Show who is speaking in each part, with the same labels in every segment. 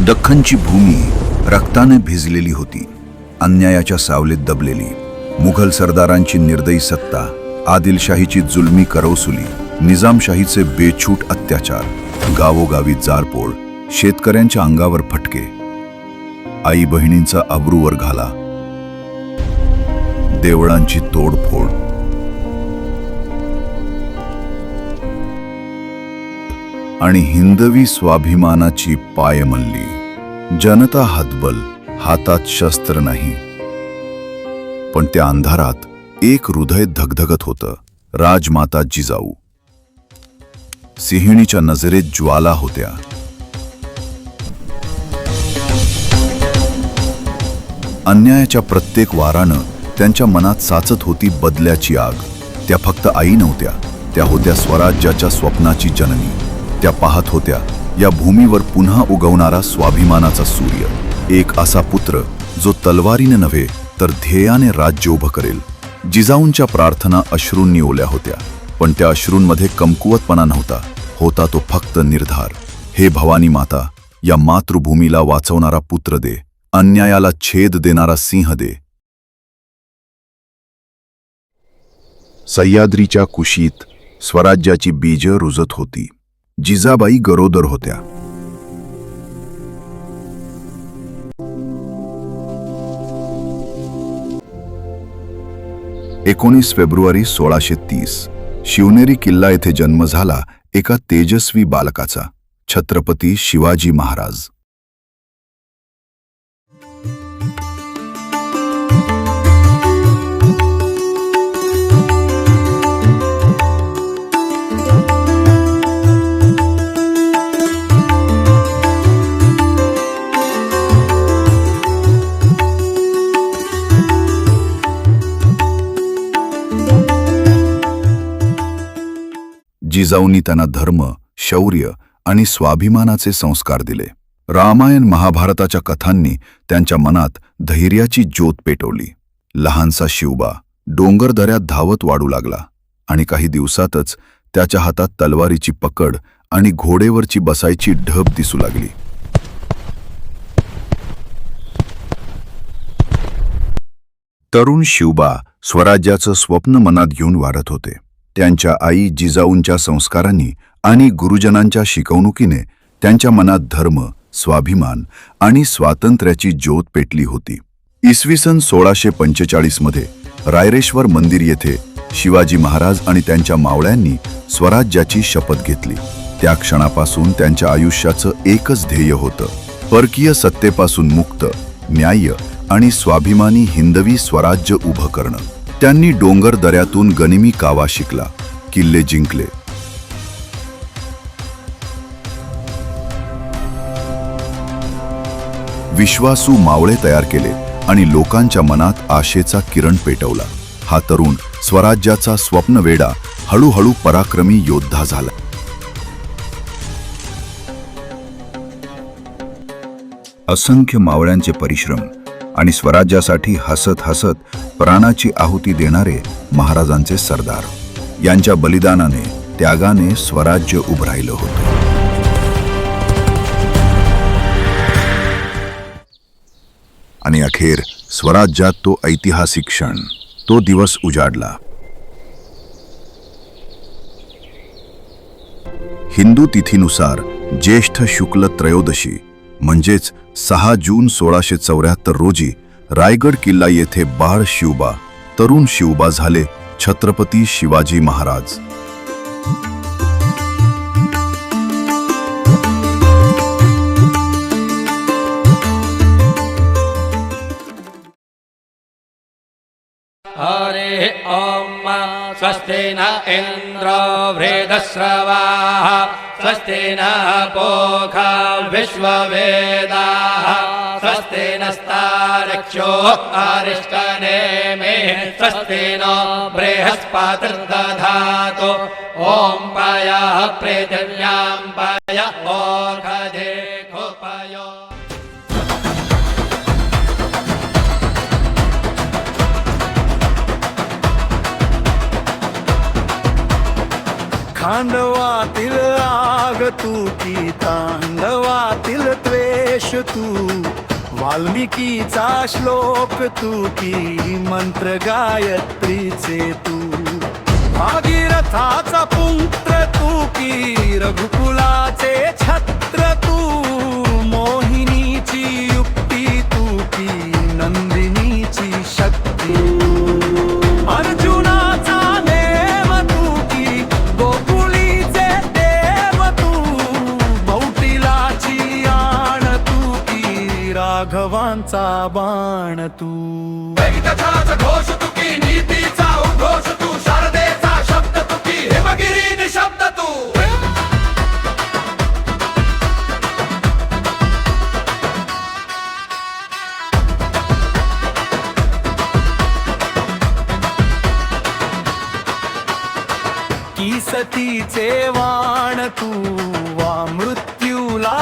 Speaker 1: दख्खनची भूमी रक्ताने भिजलेली होती, अन्यायाच्या सावलीत दबलेली. मुघल सरदारांची निर्दयी सत्ता, आदिलशाहीची जुलमी करवसुली, निजामशाहीचे बेछूट अत्याचार, गावोगावी जाळपोळ, शेतकऱ्यांच्या अंगावर फटके, आई बहिणींचा अब्रूवर घाला, देवळांची तोडफोड. आणि हिंदवी स्वाभिमानाची पायमल्ली. जनता हतबल, हातात शस्त्र नाही. पण त्या अंधारात एक हृदय धगधगत होतं. राजमाता जिजाऊ. सिंहिणीच्या नजरेत ज्वाला होत्या. अन्यायाच्या प्रत्येक वारानं त्यांच्या मनात साचत होती बदल्याची आग. त्या फक्त आई नव्हत्या, त्या होत्या स्वराज्याच्या स्वप्नाची जननी. त्या पाहत होत्या या भूमीवर पुन्हा उगवणारा स्वाभिमानाचा सूर्य. एक असा पुत्र जो तलवारीने नव्हे तर ध्येयाने राज्य उभं करेल. जिजाऊंच्या प्रार्थना अश्रूंनी ओल्या होत्या, पण त्या अश्रूंमध्ये कमकुवतपणा नव्हता. होता तो फक्त निर्धार. हे भवानी माता, या मातृभूमीला वाचवणारा पुत्र दे, अन्यायाला छेद देणारा सिंह दे. सह्याद्रीच्या कुशीत स्वराज्याची बीज रुजत होती. जिजाबाई गरोदर होत्या. फेब्रुवारी 1630 शिवनेरी किल्ला येथे जन्म झाला एका तेजस्वी बालकाचा, छत्रपती शिवाजी महाराज. जिजाऊंनी त्यांना धर्म, शौर्य आणि स्वाभिमानाचे संस्कार दिले. रामायण महाभारताच्या कथांनी त्यांच्या मनात धैर्याची ज्योत पेटवली. लहानसा शिवबा डोंगरदऱ्यात धावत वाढू लागला आणि काही दिवसातच त्याच्या हातात तलवारीची पकड आणि घोडेवरची बसायची ढब दिसू लागली. तरुण शिवबा स्वराज्याचं स्वप्न मनात घेऊन वाढत होते. त्यांच्या आई जिजाऊंच्या संस्कारांनी आणि गुरुजनांच्या शिकवणुकीने त्यांच्या मनात धर्म, स्वाभिमान आणि स्वातंत्र्याची ज्योत पेटली होती. इसवी सन 1645 मध्ये रायरेश्वर मंदिर येथे शिवाजी महाराज आणि त्यांच्या मावळ्यांनी स्वराज्याची शपथ घेतली. त्या क्षणापासून त्यांच्या आयुष्याचं एकच ध्येय होतं, परकीय सत्तेपासून मुक्त, न्याय्य आणि स्वाभिमानी हिंदवी स्वराज्य उभं करणं. त्यांनी डोंगर दऱ्यातून गनिमी कावा शिकला, किल्ले जिंकले. विश्वासू मावळे तयार केले आणि लोकांच्या मनात आशेचा किरण पेटवला. हा तरुण स्वराज्याचा स्वप्नवेडा हळूहळू पराक्रमी योद्धा झाला. असंख्य मावळ्यांचे परिश्रम आणि स्वराज्यासाठी हसत हसत प्राणाची आहुती देणारे महाराजांचे सरदार, यांच्या बलिदानाने, त्यागाने स्वराज्य उभं राहिलं होतं. आणि अखेर स्वराज्यात तो ऐतिहासिक क्षण, तो दिवस उजाडला. हिंदू तिथीनुसार ज्येष्ठ शुक्ल त्रयोदशी म्हणजेच 6 जून 1674 रोजी रायगड किल्ला येथे बाळ शिवबा, तरुण शिवबा झाले छत्रपती शिवाजी महाराज.
Speaker 2: हरे ओम स्वस्ति न इंद्रो वृद्धश्रवाः स्वस्ति न पूषा विश्ववेदाः स्वस्ति नस्तार्क्ष्यो अरिष्टनेमिः स्वस्ति नो बृहस्पतिर्दधातु ॐ पयः पृथिव्यां पय ओषधेऽपयो.
Speaker 3: खांडवातील आग तू की तांडवातील द्वेष तू, वाल्मिकीचा श्लोक तू की मंत्र गायत्रीचे तू, भागीरथाचा पुत्र तू की रघुकुलाचे छत्र तू, मोहिनीची युक्ती तू की नंदिनीची शक्ती, अर्जुनाचा नेम तू की गोकुळीचे देव तू, भौतिलाची आण तू की राघवांचा बाण तू,
Speaker 2: वेंकटाचा घोष तू की नीतीचा उद्घोष तू, शारदेचा शब्द तू की हिमगिरी निशब्द तू.
Speaker 3: की सतीचे वाण तू वा मृत्यूला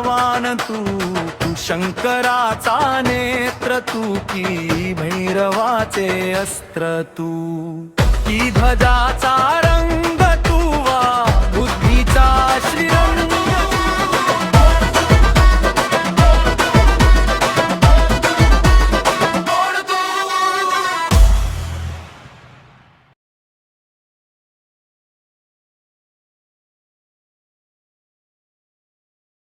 Speaker 3: वाण तू, तू शंकराचा नेत्र तू की भैरवाचे अस्त्र तू, की ध्वजाचा रंग